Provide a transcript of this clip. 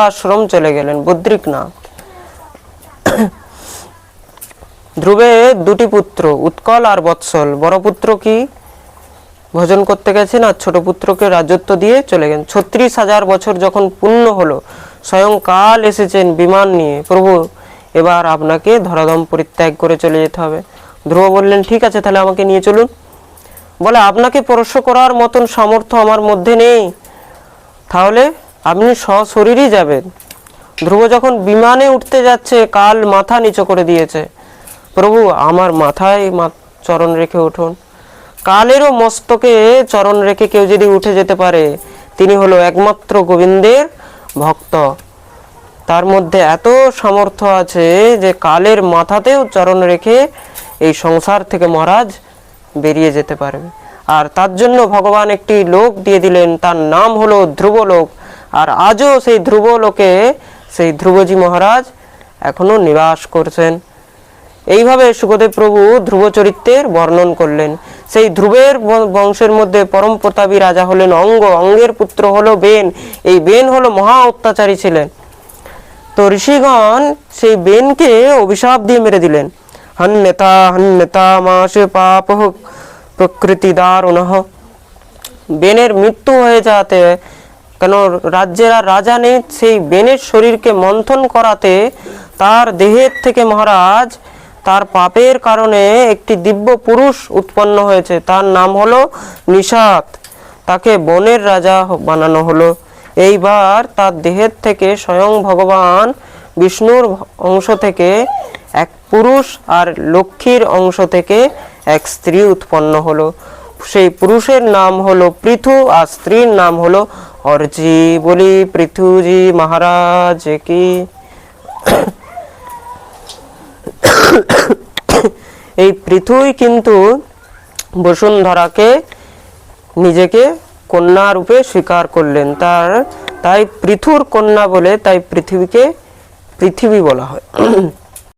আশ্রম চলে গেলেন বদ্রিকনাথ। ধ্রুবের দুটি পুত্র উৎকল আর বৎসল। বড় পুত্র কি ভজন করতে গেছেন আর ছোট পুত্রকে রাজত্ব দিয়ে চলে গেলেন। 36,000 বছর যখন পূর্ণ হলো, স্বয়ং কাল এসেছেন বিমান নিয়ে, প্রভু এবার আপনাকে ধরাধাম পরিত্যাগ করে চলে যেতে হবে। ধ্রুব বললেন ঠিক আছে, তাহলে আমাকে নিয়ে চলুন। বলে আপনাকে স্পর্শ করার মতন সামর্থ্য আমার মধ্যে নেই, তাহলে আপনি সশরীরই যাবেন। ধ্রুব যখন বিমানে উঠতে যাচ্ছে, কাল মাথা নিচু করে দিয়েছে, প্রভু আমার মাথায় চরণ রেখে উঠুন। কালেরও মস্তকে চরণ রেখে কেউ যদি উঠে যেতে পারে, তিনি হলো একমাত্র গোবিন্দের ভক্ত। তার মধ্যে এত সামর্থ্য আছে যে কালের মাথাতেও চরণ রেখে এই সংসার থেকে মহারাজ বেরিয়ে যেতে পারবে। আর তার জন্য ভগবান একটি লোক দিয়ে দিলেন, তার নাম হলো ধ্রুবলোক। আর আজও সেই ধ্রুবলোকে সেই ধ্রুবজি মহারাজ এখনো নিবাস করছেন। এইভাবে সুখদেব প্রভু ধ্রুব চরিত্রের বর্ণন করলেন। সেই ধ্রুবের বংশের মধ্যে পরম প্রতাপী রাজা হলেন অঙ্গ। অঙ্গের পুত্র হলো বেন। এই বেন হলো মহা অত্যাচারী ছিলেন। তো ঋষিগণ সেই বেনকে অভিশাপ দিয়ে মেরে দিলেন। হন্যতা হন্যতা মাসে পাপ প্রকৃতি দারুণঃ। বেনের মৃত্যু হয়ে যাতে, কেন রাজ্যের আর রাজা নেই, সেই বেনের শরীরকে মন্থন করাতে তার দেহের থেকে মহারাজ তার পাপের কারণে একটি দিব্য পুরুষ উৎপন্ন হয়েছে, তার নাম হলো নিষাদ। তাকে বনের রাজা বানানো হলো। এইবার তার দেহের থেকে স্বয়ং ভগবান বিষ্ণুর অংশ থেকে এক পুরুষ আর লক্ষ্মীর অংশ থেকে এক স্ত্রী উৎপন্ন হলো। সেই পুরুষের নাম হলো পৃথু আর স্ত্রীর নাম হলো অর্জি। বলি পৃথুজি মহারাজ কি। এই পৃথুই কিন্তু বসুন্ধরাকে নিজেকে কন্যা রূপে স্বীকার করলেন। তাই পৃথুর কন্যা বলে তাই পৃথিবীকে পৃথিবী বলা হয়।